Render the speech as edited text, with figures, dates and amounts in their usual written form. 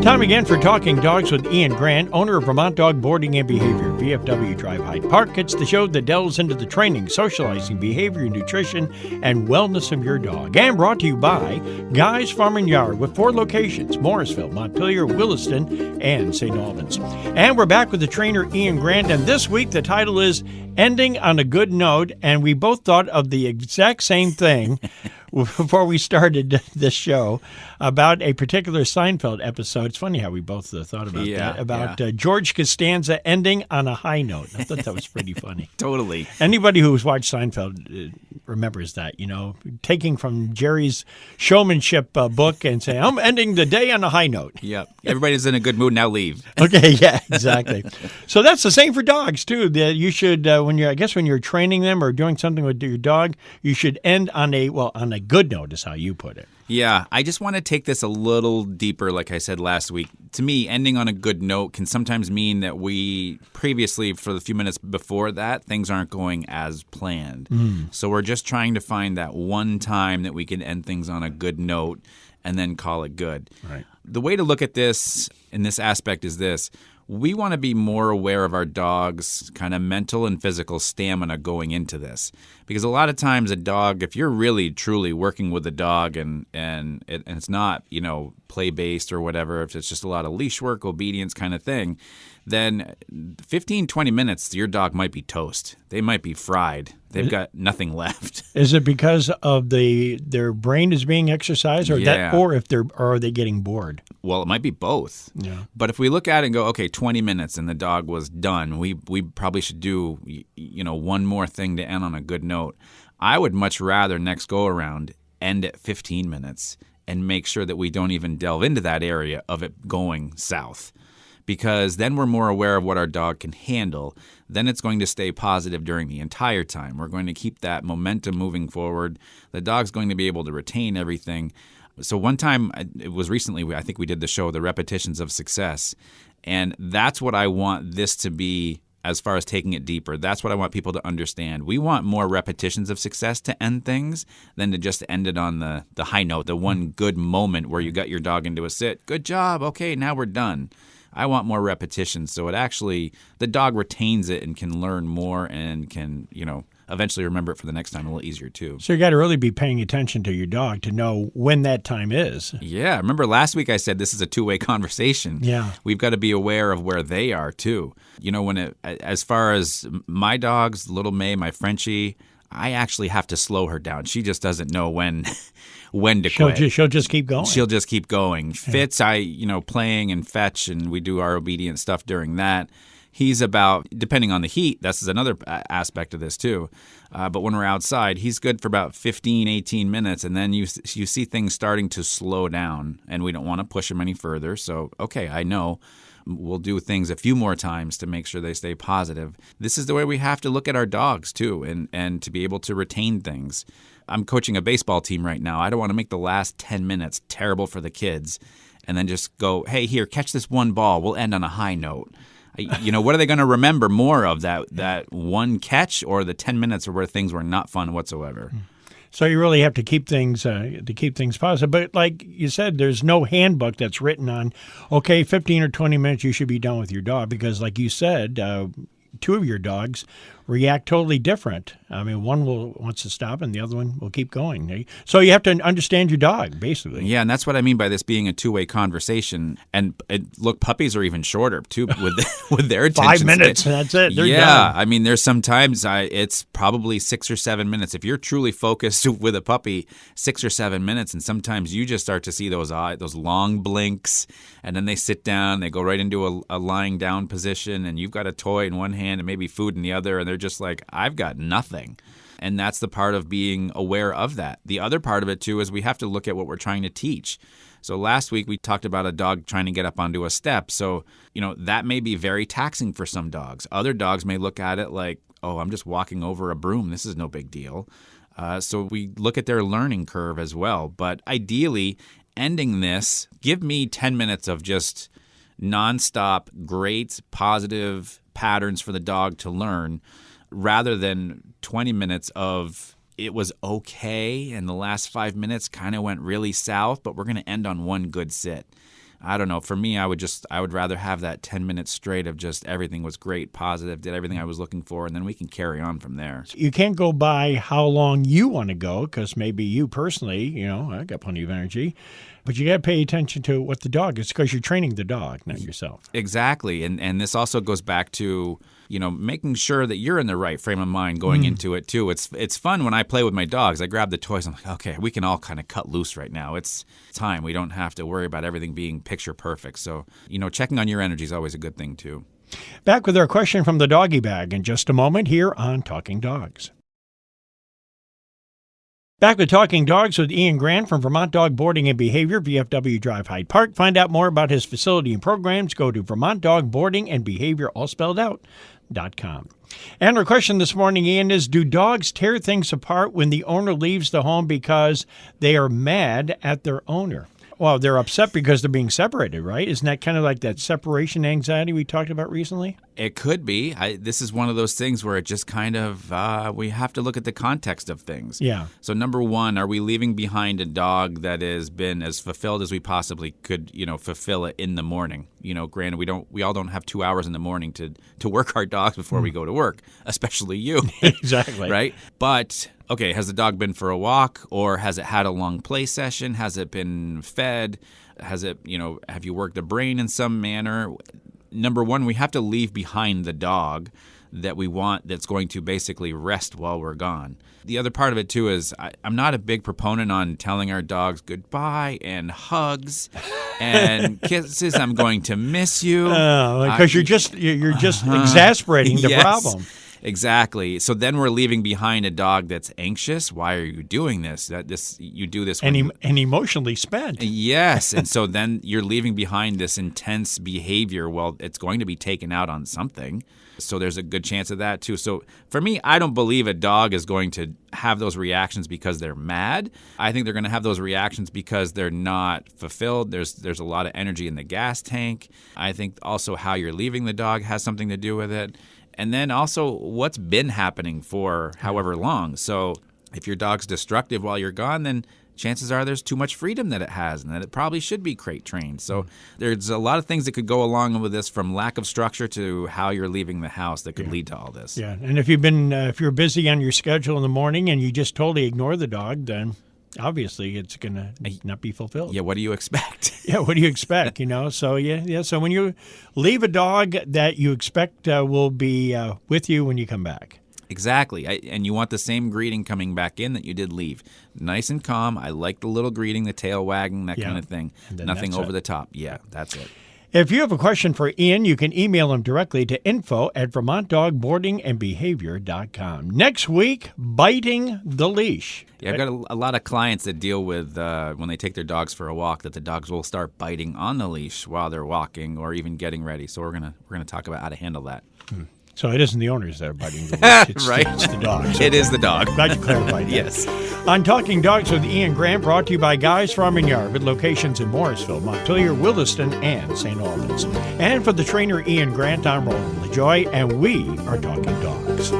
Time again for Talking Dogs with Ian Grant, owner of Vermont Dog Boarding and Behavior, VFW Drive Hyde Park. It's the show that delves into the training, socializing, behavior, nutrition, and wellness of your dog. And brought to you by Guy's Farm and Yard with 4 locations, Morrisville, Montpelier, Williston, and St. Albans. And we're back with the trainer, Ian Grant, and this week the title is Ending on a Good Note, and we both thought of the exact same thing before we started this show about a particular Seinfeld episode. It's funny how we both thought about that, about George Costanza ending on a high note. I thought that was pretty funny. Totally. Anybody who's watched Seinfeld remembers that, you know, taking from Jerry's showmanship book and saying, I'm ending the day on a high note. Yep. Everybody's in a good mood, now leave. Okay, yeah, exactly. So that's the same for dogs, too. That you should, when you're training them or doing something with your dog, you should end on a good note is how you put it. Yeah, I just want to take this a little deeper, like I said last week. To me, ending on a good note can sometimes mean that we previously, for the few minutes before that, things aren't going as planned. So we're just trying to find that one time that we can end things on a good note and then call it good. Right. The way to look at this in this aspect is this. We want to be more aware of our dog's kind of mental and physical stamina going into this. Because a lot of times a dog, if you're really truly working with a dog and it's not, play-based or whatever, if it's just a lot of leash work, obedience kind of thing, then 15, 20 minutes, your dog might be toast. They might be fried. They've got nothing left. Is it because of their brain is being exercised, or are they getting bored? Well, it might be both. Yeah. But if we look at it and go, okay, 20 minutes and the dog was done, we probably should do one more thing to end on a good note. I would much rather next go around end at 15 minutes and make sure that we don't even delve into that area of it going south. Because then we're more aware of what our dog can handle. Then it's going to stay positive during the entire time. We're going to keep that momentum moving forward. The dog's going to be able to retain everything. So one time, it was recently, I think we did the show, The Repetitions of Success. And that's what I want this to be as far as taking it deeper. That's what I want people to understand. We want more repetitions of success to end things than to just end it on the high note, the one good moment where you got your dog into a sit. Good job. Okay, now we're done. I want more repetitions so the dog retains it and can learn more and can, eventually remember it for the next time a little easier too. So you got to really be paying attention to your dog to know when that time is. Yeah. Remember last week I said this is a two-way conversation. Yeah. We've got to be aware of where they are too. As far as my dogs, little May, my Frenchie, I actually have to slow her down. She just doesn't know when to quit. She'll just keep going. She'll just keep going. Fitz, playing and fetch, and we do our obedient stuff during that. He's about, depending on the heat, this is another aspect of this too, but when we're outside, he's good for about 15, 18 minutes, and then you see things starting to slow down, and we don't want to push him any further. So, okay, I know. We'll do things a few more times to make sure they stay positive. This is the way we have to look at our dogs, too, and to be able to retain things. I'm coaching a baseball team right now. I don't want to make the last 10 minutes terrible for the kids and then just go, hey, here, catch this one ball. We'll end on a high note. What are they going to remember more of, that one catch or the 10 minutes where things were not fun whatsoever? So you really have to keep things positive. But like you said, there's no handbook that's written on, okay, 15 or 20 minutes you should be done with your dog. Because like you said, 2 of your dogs react totally different. I mean, one wants to stop and the other one will keep going. So you have to understand your dog, basically. Yeah, and that's what I mean by this being a two-way conversation. And look, puppies are even shorter, too, with their attention. 5 minutes, that's it. They're done. I mean, there's sometimes it's probably 6 or 7 minutes. If you're truly focused with a puppy, 6 or 7 minutes, and sometimes you just start to see those long blinks, and then they sit down, they go right into a lying down position, and you've got a toy in one hand and maybe food in the other, and they're just like, I've got nothing. And that's the part of being aware of that. The other part of it, too, is we have to look at what we're trying to teach. So last week we talked about a dog trying to get up onto a step. So, that may be very taxing for some dogs. Other dogs may look at it like, oh, I'm just walking over a broom. This is no big deal. So we look at their learning curve as well. But ideally, ending this, give me 10 minutes of just nonstop, great, positive patterns for the dog to learn, rather than 20 minutes of it was okay and the last 5 minutes kind of went really south, but we're going to end on one good sit. I don't know. For me, I would rather have that 10 minutes straight of just everything was great, positive, did everything I was looking for, and then we can carry on from there. You can't go by how long you want to go because maybe you personally, I got plenty of energy. But you got to pay attention to what the dog is because you're training the dog, not yourself. Exactly. And this also goes back to, making sure that you're in the right frame of mind going into it, too. It's fun when I play with my dogs. I grab the toys. I'm like, okay, we can all kind of cut loose right now. It's time. We don't have to worry about everything being picture perfect. So, checking on your energy is always a good thing, too. Back with our question from the doggy bag in just a moment here on Talking Dogs. Back with Talking Dogs with Ian Grant from Vermont Dog Boarding and Behavior, VFW Drive Hyde Park. Find out more about his facility and programs. Go to Vermont Dog Boarding and Behavior, all spelled out, .com. And our question this morning, Ian, is do dogs tear things apart when the owner leaves the home because they are mad at their owner? Well, they're upset because they're being separated, right? Isn't that kind of like that separation anxiety we talked about recently? It could be. This is one of those things where it just kind of, we have to look at the context of things. Yeah. So number one, are we leaving behind a dog that has been as fulfilled as we possibly could, fulfill it in the morning? Granted, we all don't have 2 hours in the morning to work our dogs before we go to work, especially you. Exactly. Right? But okay, has the dog been for a walk, or has it had a long play session? Has it been fed? Has it, have you worked the brain in some manner? Number one, we have to leave behind the dog that we want that's going to basically rest while we're gone. The other part of it, too, is I'm not a big proponent on telling our dogs goodbye and hugs and kisses. I'm going to miss you. Because you're just exasperating the problem. Exactly. So then we're leaving behind a dog that's anxious. Why are you doing this? You do this and emotionally spent. Yes. And so then you're leaving behind this intense behavior. Well, it's going to be taken out on something. So there's a good chance of that too. So for me, I don't believe a dog is going to have those reactions because they're mad. I think they're going to have those reactions because they're not fulfilled. There's a lot of energy in the gas tank. I think also how you're leaving the dog has something to do with it. And then also what's been happening for however long. So if your dog's destructive while you're gone, then chances are there's too much freedom that it has and that it probably should be crate trained. So there's a lot of things that could go along with this, from lack of structure to how you're leaving the house, that could lead to all this. Yeah, and if you're busy on your schedule in the morning and you just totally ignore the dog, then obviously it's going to not be fulfilled. Yeah, what do you expect? Yeah, what do you expect, So, so when you leave a dog that you expect will be with you when you come back. Exactly. And you want the same greeting coming back in that you did leave. Nice and calm. I like the little greeting, the tail wagging, that kind of thing. Nothing over the top. Yeah, that's it. If you have a question for Ian, you can email him directly to info@vermontdogboardingandbehavior.com. Next week, biting the leash. Yeah, I've got a lot of clients that deal with when they take their dogs for a walk, that the dogs will start biting on the leash while they're walking or even getting ready. So we're gonna talk about how to handle that. So it isn't the owners that are biting the leash. It's right. It's the dogs. It is the dog. Glad you clarified that. Yes. On Talking Dogs with Ian Grant, brought to you by Guy's Farm and Yard, with locations in Morrisville, Montpelier, Williston, and St. Albans. And for the trainer Ian Grant, I'm Roland LaJoy, and we are Talking Dogs.